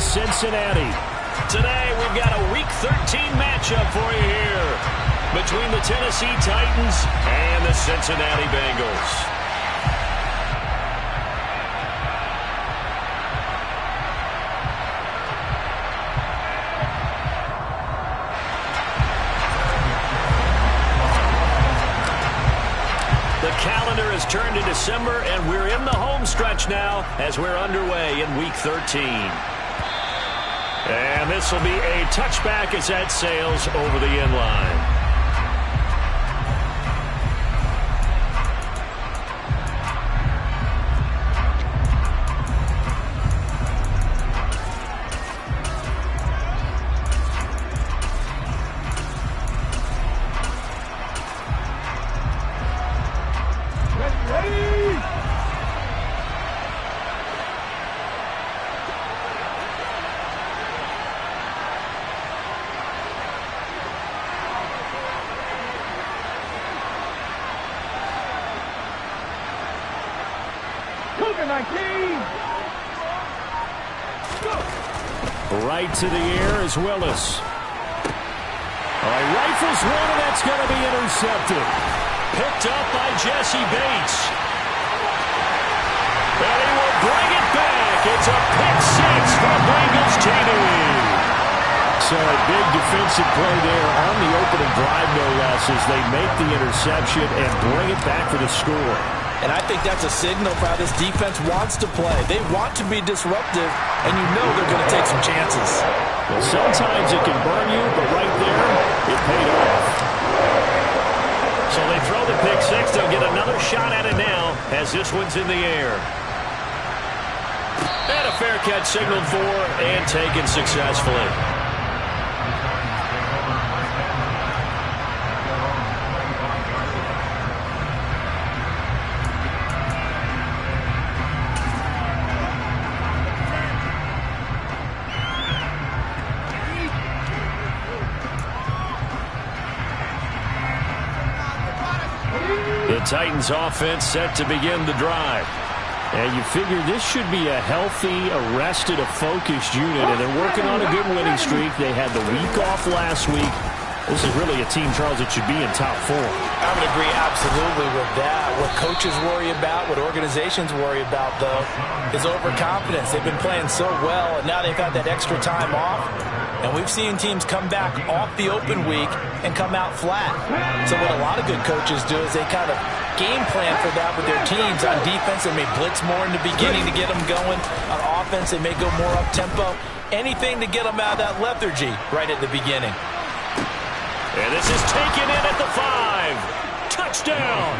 Cincinnati. Today, we've got a Week 13 matchup for you here between the Tennessee Titans and the Cincinnati Bengals. The calendar has turned to December, and we're in the home stretch now as we're underway in Week 13. And this will be a touchback as that sails over the end line. Right to the air is Willis. Rifles one, and that's going to be intercepted. Picked up by Jesse Bates. And he will bring it back. It's a pick six for Bengals TD. So a big defensive play there on the opening drive, no less, as they make the interception and bring it back for the score. And I think that's a signal for how this defense wants to play. They want to be disruptive, and you know they're going to take some chances. Well, sometimes it can burn you, but right there, it paid off. So they throw the pick six. They'll get another shot at it now as this one's in the air. And a fair catch signaled for and taken successfully. The Titans offense set to begin the drive. And you figure this should be a healthy, arrested, a focused unit, and they're working on a good winning streak. They had the week off last week. This is really a team, Charles, that should be in top form. I would agree absolutely with that. What coaches worry about, what organizations worry about, though, is overconfidence. They've been playing so well, and now they've had that extra time off. And we've seen teams come back off the open week and come out flat. So what a lot of good coaches do is they kind of game plan for that with their teams. On defense, they may blitz more in the beginning to get them going. On offense, they may go more up-tempo. Anything to get them out of that lethargy right at the beginning. And this is taken in at the 5. Touchdown!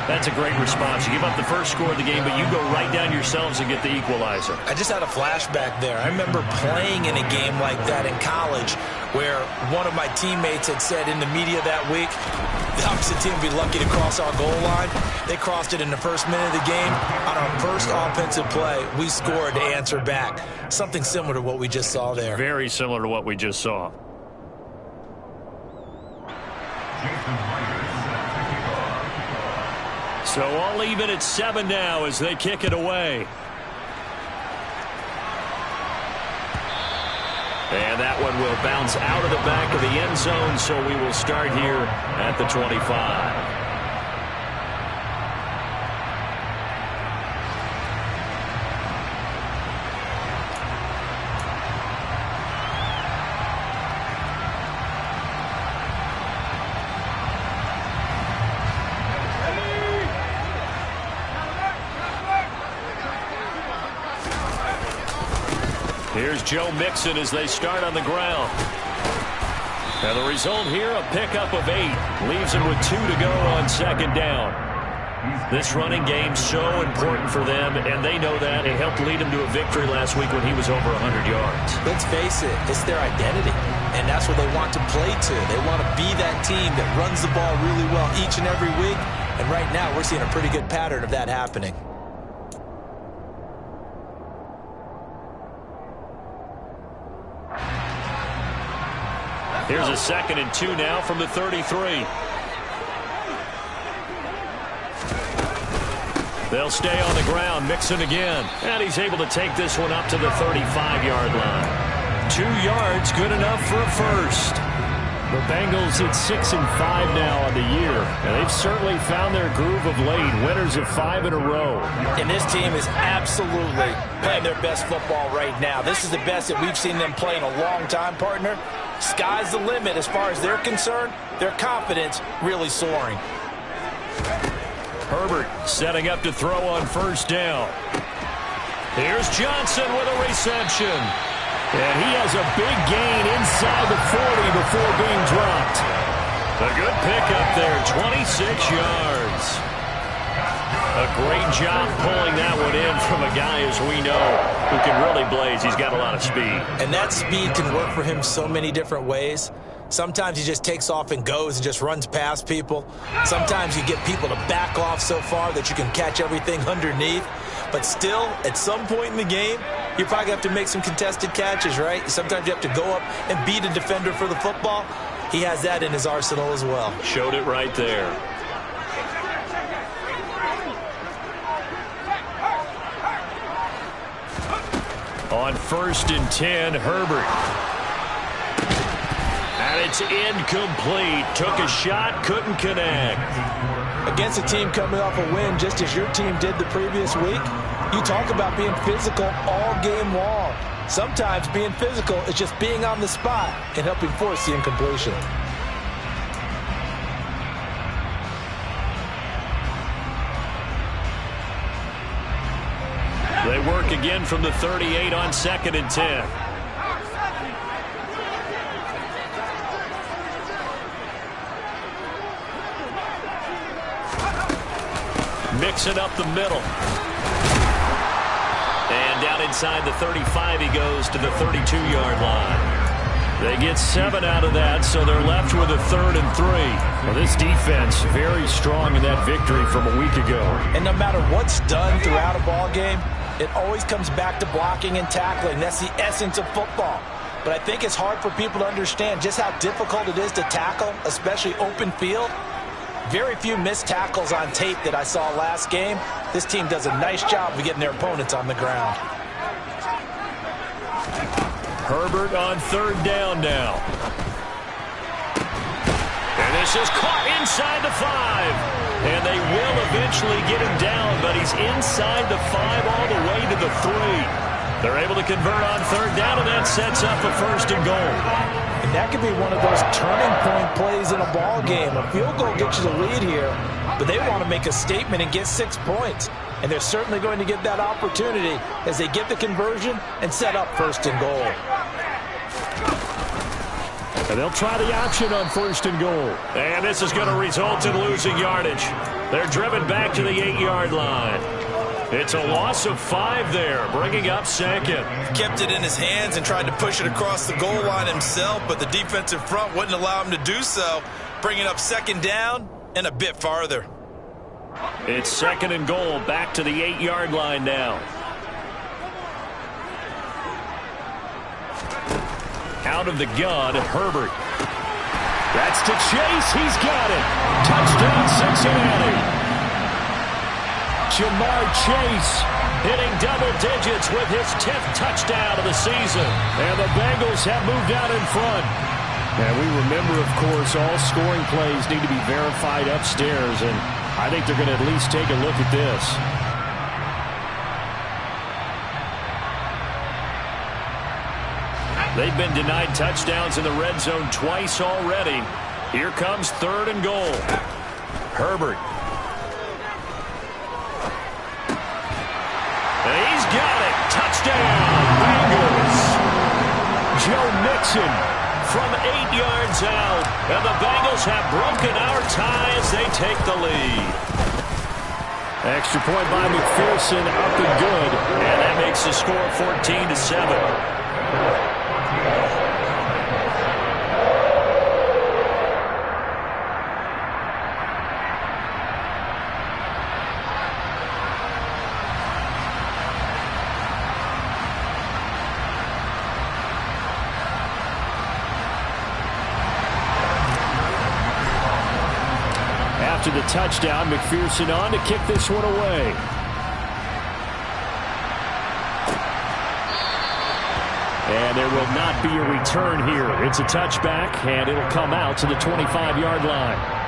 That's a great response. You give up the first score of the game, but you go right down yourselves and get the equalizer. I just had a flashback there. I remember playing in a game like that in college where one of my teammates had said in the media that week, the opposite team would be lucky to cross our goal line. They crossed it in the first minute of the game. On our first offensive play, we scored to answer back. Something similar to what we just saw there. Very similar to what we just saw. So all even at 7 now as they kick it away. And that one will bounce out of the back of the end zone, so we will start here at the 25. Here's Joe Mixon as they start on the ground. And the result here, a pickup of 8. Leaves him with 2 to go on second down. This running game so important for them, and they know that. It helped lead him to a victory last week when he was over 100 yards. Let's face it, it's their identity, and that's what they want to play to. They want to be that team that runs the ball really well each and every week, and right now we're seeing a pretty good pattern of that happening. Here's a 2nd and 2 now from the 33. They'll stay on the ground, Mixon again. And he's able to take this one up to the 35-yard line. 2 yards, good enough for a first. The Bengals at 6-5 now on the year. And they've certainly found their groove of late. Winners of 5 in a row. And this team is absolutely playing their best football right now. This is the best that we've seen them play in a long time, partner. Sky's the limit as far as they're concerned. Their confidence really soaring. Herbert setting up to throw on first down. Here's Johnson with a reception. And he has a big gain inside the 40 before being dropped. A good pickup there, 26 yards. A great job pulling that one in from a guy, as we know, who can really blaze. He's got a lot of speed. And that speed can work for him so many different ways. Sometimes he just takes off and goes and just runs past people. Sometimes you get people to back off so far that you can catch everything underneath. But still, at some point in the game, you probably have to make some contested catches, right? Sometimes you have to go up and beat a defender for the football. He has that in his arsenal as well. Showed it right there. On 1st and 10, Herbert. And it's incomplete. Took a shot, couldn't connect. Against a team coming off a win, just as your team did the previous week, you talk about being physical all game long. Sometimes being physical is just being on the spot and helping force the incompletion. They work again from the 38 on 2nd and 10. Mixing up the middle. And down inside the 35, he goes to the 32-yard line. They get 7 out of that, so they're left with a 3rd and 3. Well, this defense very strong in that victory from a week ago. And no matter what's done throughout a ball game, it always comes back to blocking and tackling. That's the essence of football. But I think it's hard for people to understand just how difficult it is to tackle, especially open field. Very few missed tackles on tape that I saw last game. This team does a nice job of getting their opponents on the ground. Herbert on 3rd down now. And this is caught inside the 5. And they will eventually get him down, but he's inside the 5 all the way to the 3. They're able to convert on 3rd down, and that sets up a 1st and goal. And that could be one of those turning point plays in a ball game. A field goal gets you the lead here, but they want to make a statement and get 6 points. And they're certainly going to get that opportunity as they get the conversion and set up 1st and goal. And they'll try the option on 1st and goal. And this is going to result in losing yardage. They're driven back to the 8-yard line. It's a loss of 5 there, bringing up 2nd. Kept it in his hands and tried to push it across the goal line himself, but the defensive front wouldn't allow him to do so, bringing up 2nd down and a bit farther. It's 2nd and goal, back to the 8-yard line now. Out of the gun, Herbert. That's to Chase. He's got it. Touchdown, Cincinnati. Jamar Chase hitting double digits with his 10th touchdown of the season. And the Bengals have moved out in front. And we remember, of course, all scoring plays need to be verified upstairs. And I think they're going to at least take a look at this. They've been denied touchdowns in the red zone twice already. Here comes 3rd and goal. Herbert. And he's got it. Touchdown, Bengals. Joe Mixon from 8 yards out. And the Bengals have broken our tie as they take the lead. Extra point by McPherson, up and good. And that makes the score 14-7. After the touchdown, McPherson on to kick this one away. And there will not be a return here. It's a touchback, and it'll come out to the 25-yard line.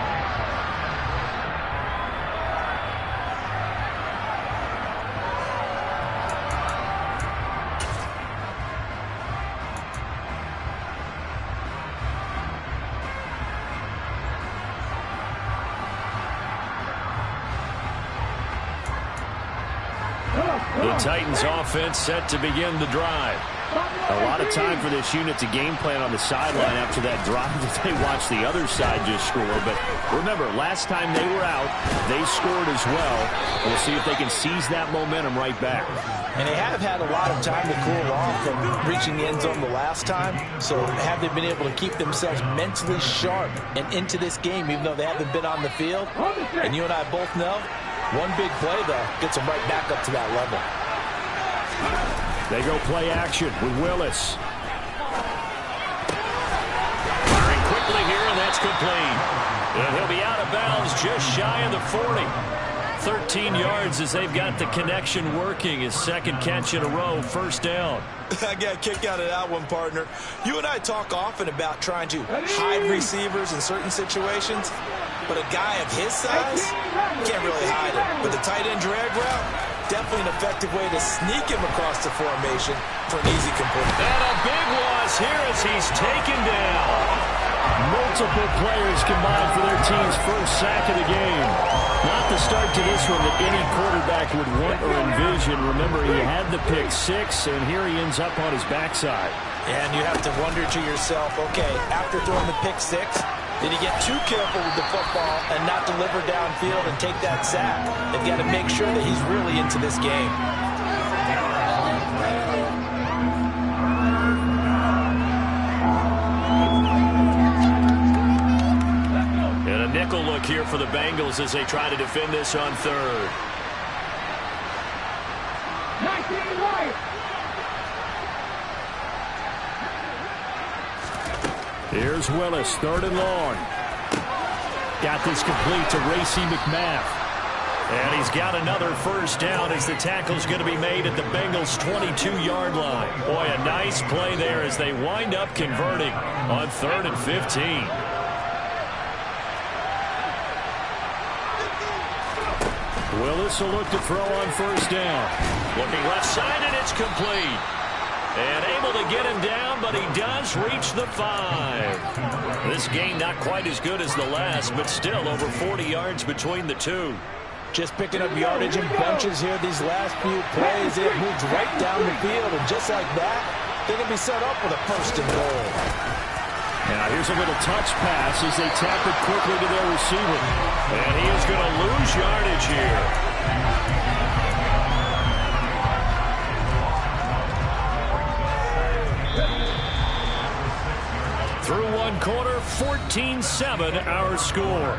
The Titans offense set to begin the drive. A lot of time for this unit to game plan on the sideline after that drive that they watched the other side just score. But remember, last time they were out, they scored as well. We'll see if they can seize that momentum right back. And they have had a lot of time to cool off from reaching the end zone the last time. So have they been able to keep themselves mentally sharp and into this game, even though they haven't been on the field? And you and I both know, one big play, though, gets them right back up to that level. They go play action with Willis. Firing quickly here, and that's complete. And he'll be out of bounds just shy of the 40. 13 yards as they've got the connection working. His second catch in a row, first down. I got a kick out of that one, partner. You and I talk often about trying to hide receivers in certain situations, but a guy of his size can't really hide it. But the tight end drag route, definitely an effective way to sneak him across the formation for an easy completion. And a big loss here as he's taken down. Multiple players combined for their team's first sack of the game. Not the start to this one that any quarterback would want or envision. Remember, he had the pick six, and here he ends up on his backside. And you have to wonder to yourself, okay, after throwing the pick six, did he get too careful with the football and not deliver downfield and take that sack? They've got to make sure that he's really into this game. And a nickel look here for the Bengals as they try to defend this on third. Here's Willis, third and long. Got this complete to Racy McMath. And he's got another first down as the tackle's going to be made at the Bengals' 22-yard line. Boy, a nice play there as they wind up converting on 3rd and 15. Willis will look to throw on first down. Looking left side, and it's complete. And able to get him down, but he does reach the 5. This game not quite as good as the last, but still over 40 yards between the two. Just picking up yardage in bunches here these last few plays. It moves right down the field, and just like that, they can be set up with a first and goal. Now here's a little touch pass as they tap it quickly to their receiver. And he is going to lose yardage here. Through one quarter, 14-7 our score.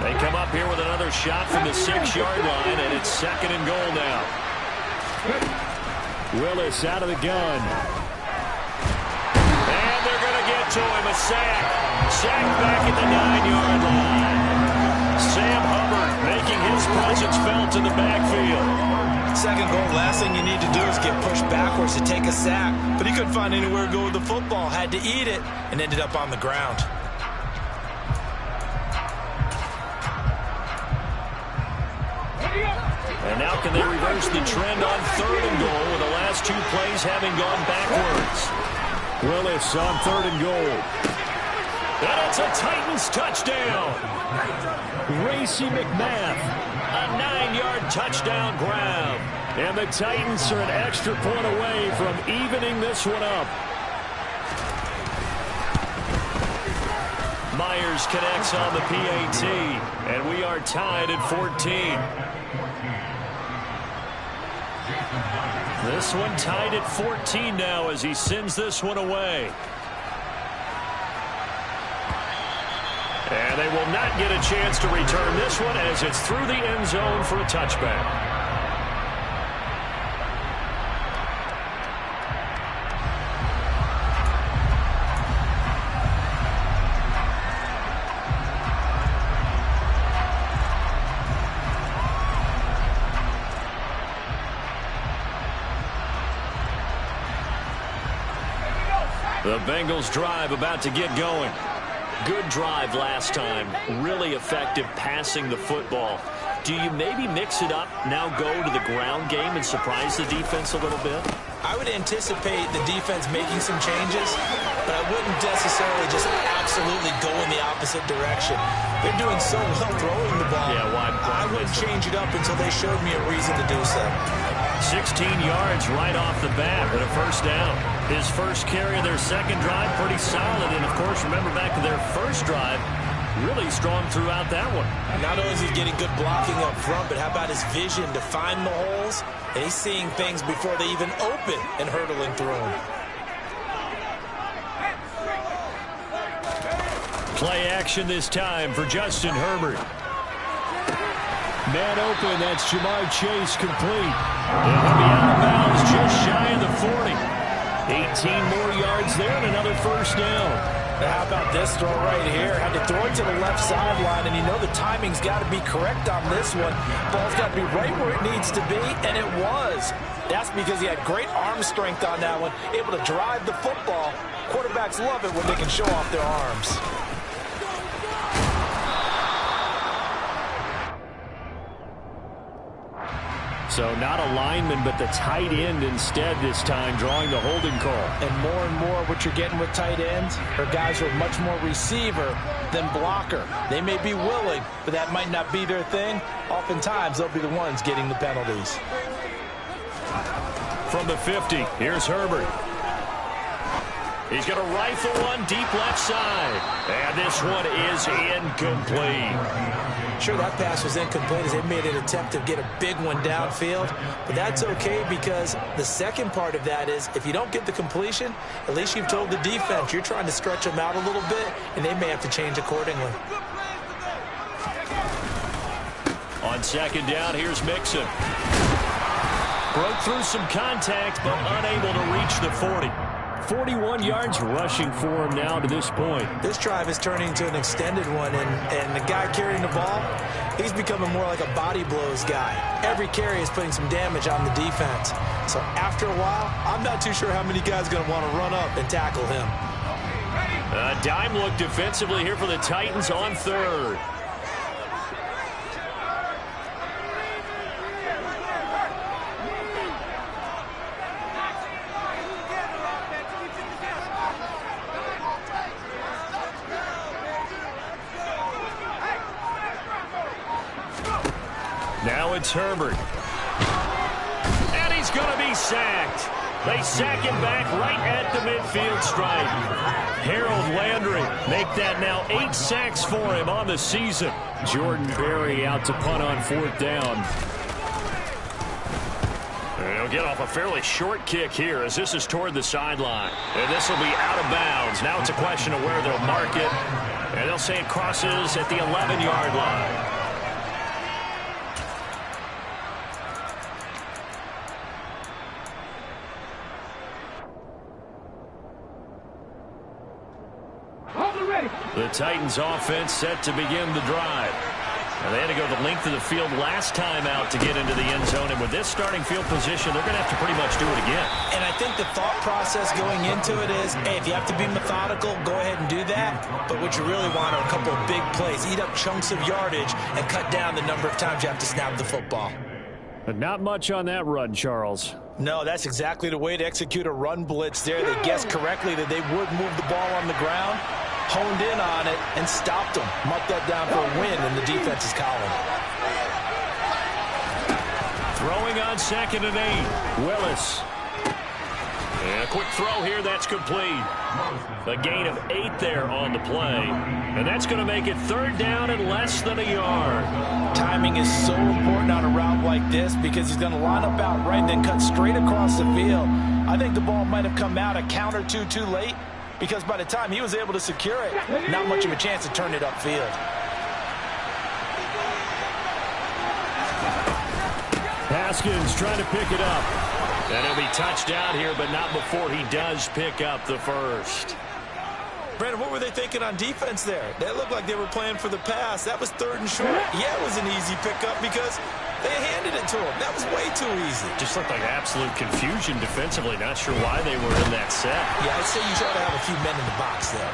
They come up here with another shot from the 6-yard line, and it's 2nd and goal now. Willis out of the gun. And they're going to get to him, a sack. Sack back at the 9-yard line. Sam Hubbard making his presence felt in the backfield. 2nd goal, last thing you need to do is get pushed backwards to take a sack. But he couldn't find anywhere to go with the football, had to eat it, and ended up on the ground. And now can they reverse the trend on 3rd and goal with the last 2 plays having gone backwards. Willis on 3rd and goal. And it's a Titans touchdown. Racy McMath, a 9-yard touchdown grab. And the Titans are an extra point away from evening this one up. Myers connects on the PAT, and we are tied at 14. This one tied at 14 now as he sends this one away. And they will not get a chance to return this one as it's through the end zone for a touchback. The Bengals drive about to get going. Good drive last time. Really effective passing the football. Do you maybe mix it up, now go to the ground game and surprise the defense a little bit? I would anticipate the defense making some changes, but I wouldn't necessarily just absolutely go in the opposite direction. They're doing so well throwing the ball. Yeah, why I wouldn't change it up until they showed me a reason to do so. 16 yards right off the bat and a first down. His first carry of their second drive, pretty solid. And, of course, remember back to their first drive, really strong throughout that one. Not only is he getting good blocking up front, but how about his vision to find the holes? And he's seeing things before they even open and hurdling through them. Play action this time for Justin Herbert. Man open, that's Jamar Chase complete. And he'll be out of bounds just shy of the 40. 18 more yards there and another first down. Now how about this throw right here? Had to throw it to the left sideline, and you know the timing's got to be correct on this one. Ball's got to be right where it needs to be, and it was. That's because he had great arm strength on that one, able to drive the football. Quarterbacks love it when they can show off their arms. So not a lineman, but the tight end instead this time, drawing the holding call. And more what you're getting with tight ends are guys who are much more receiver than blocker. They may be willing, but that might not be their thing. Oftentimes, they'll be the ones getting the penalties. From the 50, here's Herbert. He's going to rifle one deep left side. And this one is incomplete. Sure, that pass was incomplete as they made an attempt to get a big one downfield. But that's okay because the second part of that is if you don't get the completion, at least you've told the defense you're trying to stretch them out a little bit, and they may have to change accordingly. On second down, here's Mixon. Broke through some contact, but unable to reach the 40. 41 yards rushing for him now to this point. This drive is turning into an extended one, and the guy carrying the ball, he's becoming more like a body blows guy. Every carry is putting some damage on the defense. So after a while, I'm not too sure how many guys are going to want to run up and tackle him. A dime look defensively here for the Titans on third. Now it's Herbert. And he's going to be sacked. They sack him back right at the midfield stripe. Harold Landry make that now 8 sacks for him on the season. Jordan Berry out to punt on fourth down. And he'll get off a fairly short kick here as this is toward the sideline. And this will be out of bounds. Now it's a question of where they'll mark it. And they'll say it crosses at the 11-yard line. The Titans offense set to begin the drive. And they had to go the length of the field last time out to get into the end zone. And with this starting field position, they're going to have to pretty much do it again. And I think the thought process going into it is, hey, if you have to be methodical, go ahead and do that. But what you really want are a couple of big plays. Eat up chunks of yardage and cut down the number of times you have to snap the football. But not much on that run, Charles. No, that's exactly the way to execute a run blitz there. They guessed correctly that they would move the ball on the ground, honed in on it, and stopped them. Marked that down for a win in the defense's column. Throwing on 2nd and 8. Willis. And a quick throw here, that's complete. A gain of 8 there on the play. And that's going to make it 3rd down and less than a yard. Timing is so important on a route like this because he's going to line up out right and then cut straight across the field. I think the ball might have come out a count or two too late because by the time he was able to secure it, not much of a chance to turn it upfield. Haskins trying to pick it up. And he'll be touched out here, but not before he does pick up the first. Brandon, what were they thinking on defense there? That looked like they were playing for the pass. That was 3rd and short. Yeah, it was an easy pickup because they handed it to him. That was way too easy. Just looked like absolute confusion defensively. Not sure why they were in that set. Yeah, I'd say you try to have a few men in the box there.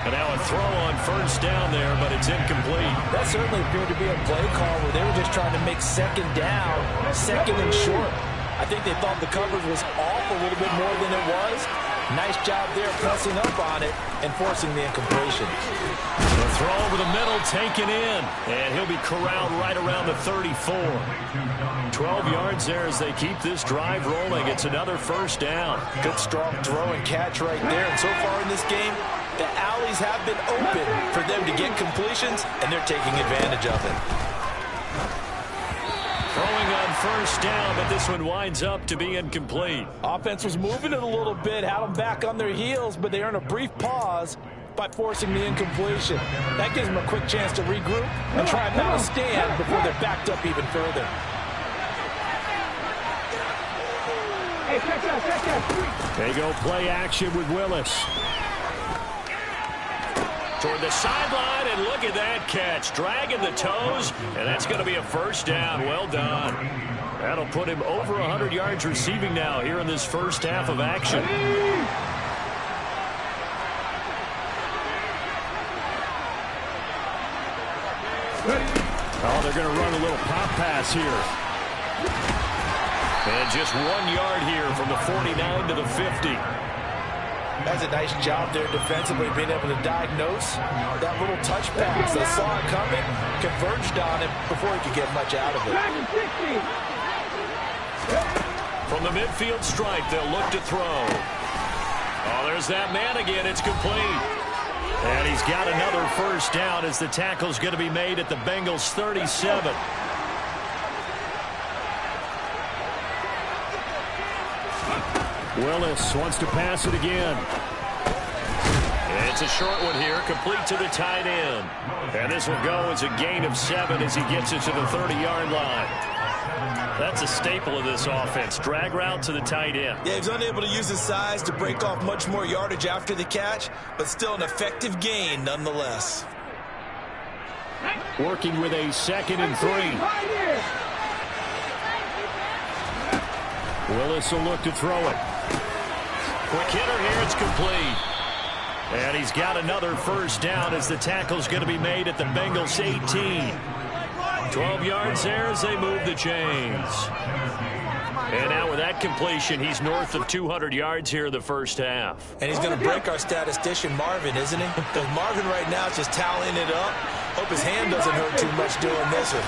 And now a throw on 1st down there, but it's incomplete. That certainly appeared to be a play call where they were just trying to make 2nd down, 2nd and short. I think they thought the coverage was off a little bit more than it was. Nice job there pressing up on it and forcing the incompletion. The throw over the middle taken in, and he'll be corralled right around the 34. 12 yards there as they keep this drive rolling. It's another 1st down. Good strong throw and catch right there. And so far in this game, the alleys have been open for them to get completions, and they're taking advantage of it. Throwing on 1st down, but this one winds up to be incomplete. Offense was moving it a little bit, had them back on their heels, but they earn a brief pause by forcing the incompletion. That gives them a quick chance to regroup and try and mount a stand before they're backed up even further. They go play action with Willis. Toward the sideline, and look at that catch. Dragging the toes, and that's going to be a 1st down. Well done. That'll put him over 100 yards receiving now here in this 1st half of action. Oh, they're going to run a little pop pass here. And just 1 yard here from the 49 to the 50. That's a nice job there defensively, being able to diagnose that little touch pass. They saw it coming, converged on it before he could get much out of it. From the midfield stripe, they'll look to throw. Oh, there's that man again. It's complete. And he's got another 1st down as the tackle's going to be made at the Bengals' 37. Willis wants to pass it again. It's a short one here, complete to the tight end. And this will go as a gain of 7 as he gets it to the 30-yard line. That's a staple of this offense. Drag route to the tight end. Yeah, he's unable to use his size to break off much more yardage after the catch, but still an effective gain nonetheless. Working with a 2nd and 3. Willis will look to throw it. Quick hitter here, it's complete. And he's got another 1st down as the tackle's going to be made at the Bengals' 18. 12 yards there as they move the chains. And now with that completion, he's north of 200 yards here in the 1st half. And he's going to break our statistician Marvin, isn't he? Because Marvin right now is just tallying it up. Hope his hand doesn't hurt too much doing this, or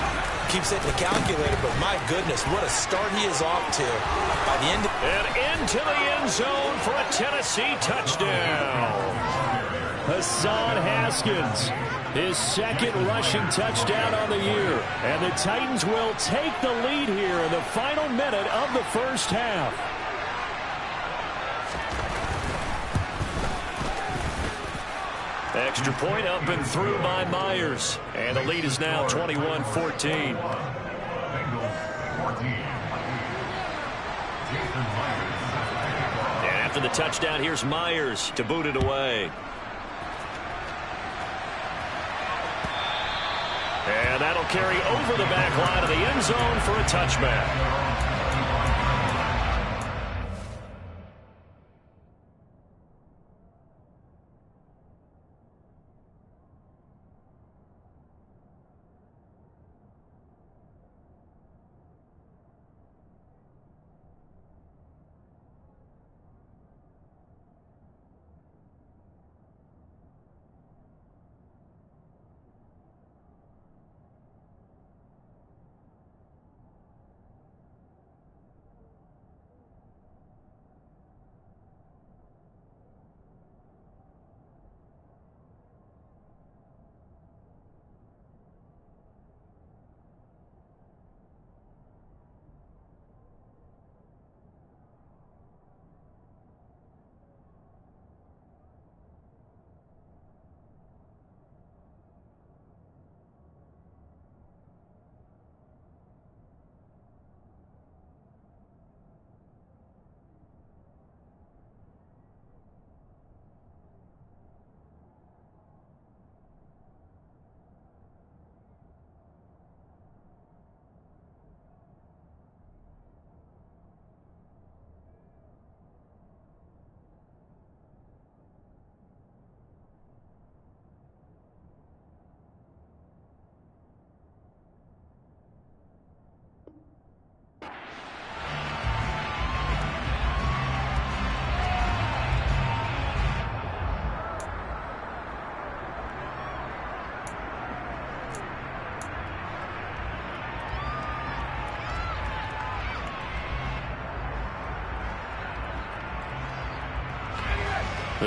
keeps hitting the calculator. But my goodness, what a start he is off to. By the end of and into the end zone for a Tennessee touchdown. Hassan Haskins, his 2nd rushing touchdown on the year. And the Titans will take the lead here in the final minute of the 1st half. Extra point up and through by Myers. And the lead is now 21-14. And after the touchdown, here's Myers to boot it away. And that'll carry over the back line of the end zone for a touchback.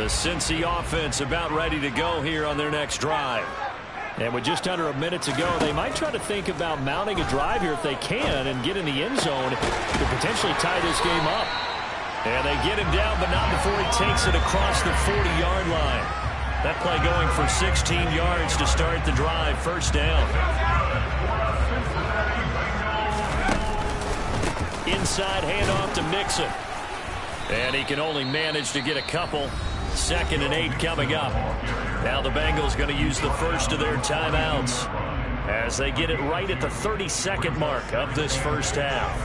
The Cincy offense about ready to go here on their next drive. And with just under a minute to go, they might try to think about mounting a drive here if they can and get in the end zone to potentially tie this game up. And they get him down, but not before he takes it across the 40-yard line. That play going for 16 yards to start the drive. First down. Inside handoff to Mixon. And he can only manage to get a couple. 2nd and 8 coming up. Now the Bengals going to use the first of their timeouts as they get it right at the 30-second mark of this first half.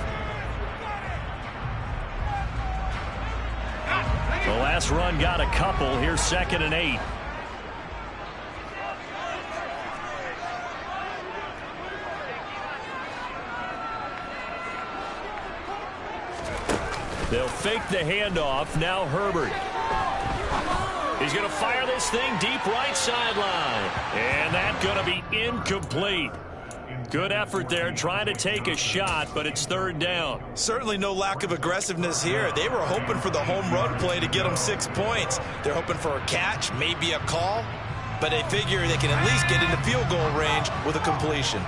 The last run got a couple. Here's 2nd and 8. They'll fake the handoff. Now Herbert. He's going to fire this thing deep right sideline. And that's going to be incomplete. Good effort there trying to take a shot, but it's 3rd down. Certainly no lack of aggressiveness here. They were hoping for the home run play to get them 6 points. They're hoping for a catch, maybe a call, but they figure they can at least get into field goal range with a completion.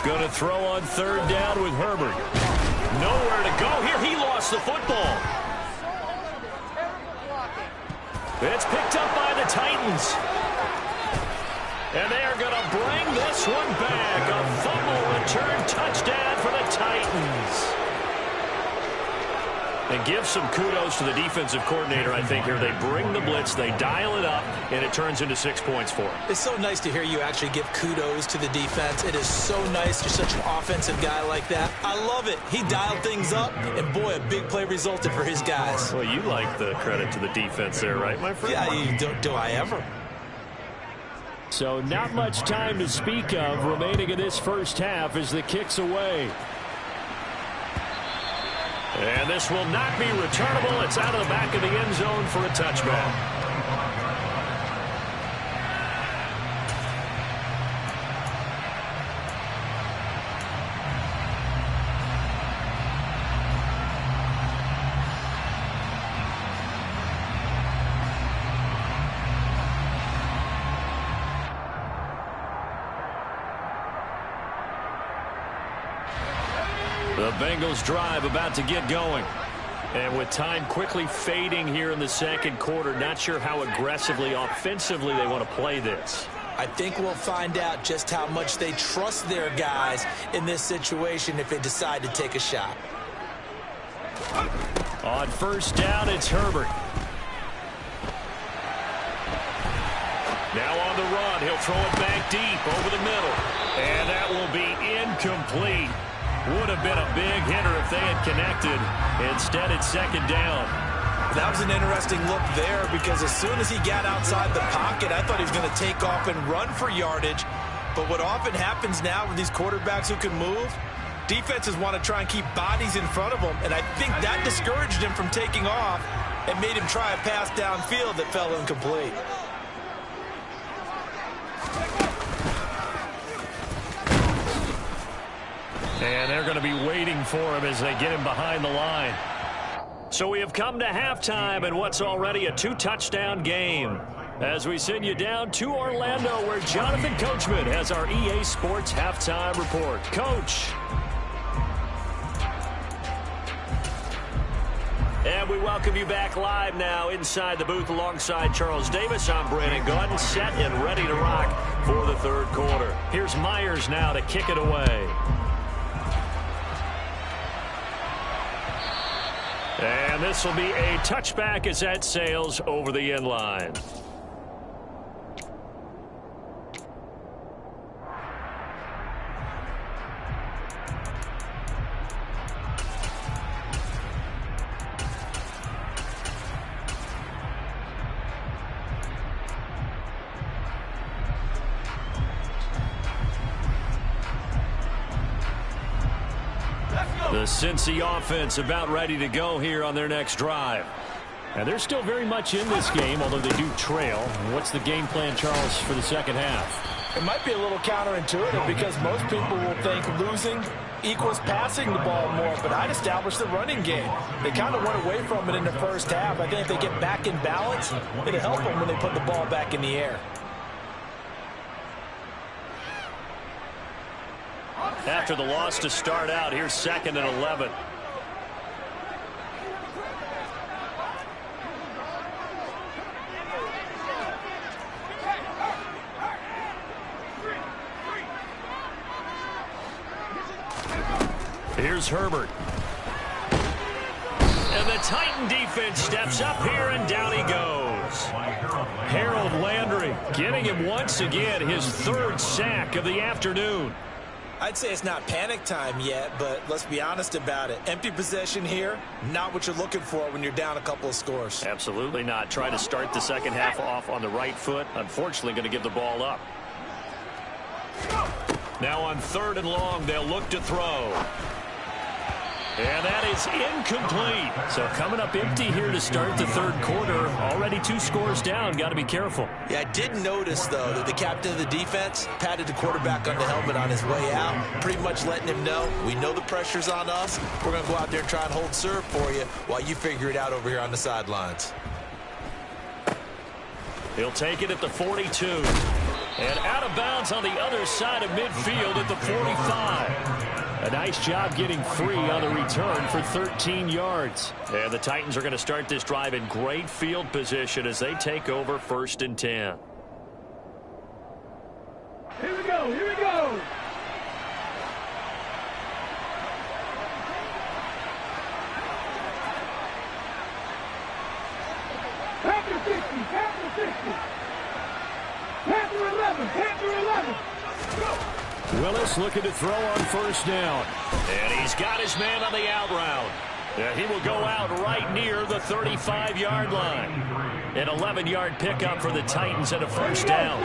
Going to throw on 3rd down with Herbert. Nowhere to go here. He lost the football. It's picked up by the Titans. And they are going to bring this one back. A fumble return touchdown for the Titans. And give some kudos to the defensive coordinator, I think, here. They bring the blitz, they dial it up, and it turns into 6 points for them. It's so nice to hear you actually give kudos to the defense. It is so nice. You're such an offensive guy like that. I love it. He dialed things up, and boy, a big play resulted for his guys. Well, you like the credit to the defense there, right, my friend? Yeah, do I ever? So not much time to speak of remaining in this first half as the kick's away. And this will not be returnable. It's out of the back of the end zone for a touchback. The Bengals drive about to get going. And with time quickly fading here in the second quarter, not sure how aggressively, offensively they want to play this. I think we'll find out just how much they trust their guys in this situation if they decide to take a shot. On first down, it's Herbert. Now on the run, he'll throw it back deep over the middle. And that will be incomplete. Would have been a big hitter if they had connected. Instead, it's 2nd down. That was an interesting look there because as soon as he got outside the pocket, I thought he was going to take off and run for yardage. But what often happens now with these quarterbacks who can move, defenses want to try and keep bodies in front of them, and I think that discouraged him from taking off and made him try a pass downfield that fell incomplete. And they're going to be waiting for him as they get him behind the line. So we have come to halftime in what's already a 2-touchdown game. As we send you down to Orlando, where Jonathan Coachman has our EA Sports halftime report. Coach. And we welcome you back live now inside the booth alongside Charles Davis. I'm Brandon Gordon, set and ready to rock for the third quarter. Here's Myers now to kick it away. And this will be a touchback as that sails over the end line. The Cincy offense about ready to go here on their next drive. And they're still very much in this game, although they do trail. What's the game plan, Charles, for the second half? It might be a little counterintuitive because most people will think losing equals passing the ball more, but I'd establish the running game. They kind of went away from it in the first half. I think if they get back in balance, it'll help them when they put the ball back in the air. After the loss to start out, here's 2nd and 11. Here's Herbert. And the Titan defense steps up here, and down he goes. Harold Landry getting him once again his 3rd sack of the afternoon. I'd say it's not panic time yet, but let's be honest about it. Empty possession here, not what you're looking for when you're down a couple of scores. Absolutely not. Try to start the second half off on the right foot. Unfortunately, going to give the ball up. Now on 3rd and long, they'll look to throw. And that is incomplete. So coming up empty here to start the 3rd quarter. Already 2 scores down. Got to be careful. Yeah, I did notice, though, that the captain of the defense patted the quarterback on the helmet on his way out, pretty much letting him know, we know the pressure's on us. We're going to go out there and try and hold serve for you while you figure it out over here on the sidelines. He'll take it at the 42. And out of bounds on the other side of midfield at the 45. A nice job getting free on the return for 13 yards. And the Titans are going to start this drive in great field position as they take over 1st and 10. Here we go, here we go. Panther 60, Panther 60. Panther 11, Panther 11. Go. Willis looking to throw on 1st down. And he's got his man on the out route. He will go out right near the 35-yard line. An 11-yard pickup for the Titans and a 1st down.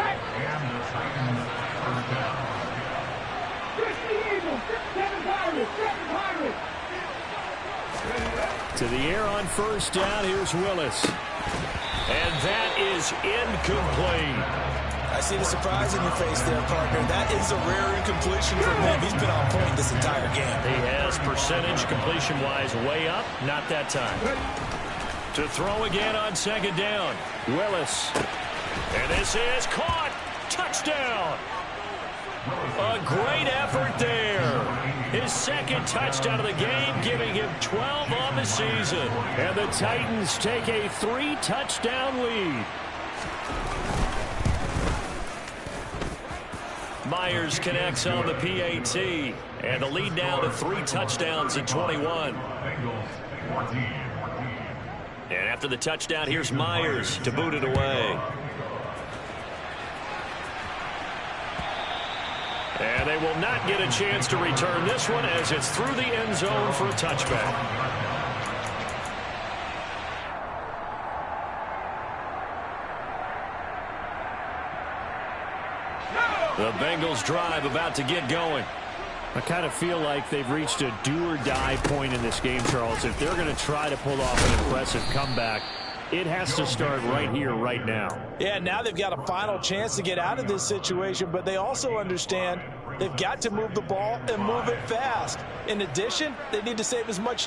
To the air on 1st down, here's Willis. And that is incomplete. I see the surprise in your face there, partner. That is a rare incompletion from him. He's been on point this entire game. He has percentage completion-wise way up. Not that time. To throw again on 2nd down. Willis. And this is caught. Touchdown. A great effort there. His 2nd touchdown of the game, giving him 12 on the season. And the Titans take a 3-touchdown lead. Myers connects on the PAT, and the lead now to 3 touchdowns at 21. And after the touchdown, here's Myers to boot it away. And they will not get a chance to return this one as it's through the end zone for a touchback. The Bengals drive about to get going. I kind of feel like they've reached a do-or-die point in this game, Charles. If they're going to try to pull off an impressive comeback, it has to start right here, right now. Yeah, now they've got a final chance to get out of this situation, but they also understand they've got to move the ball and move it fast. In addition, they need to save as much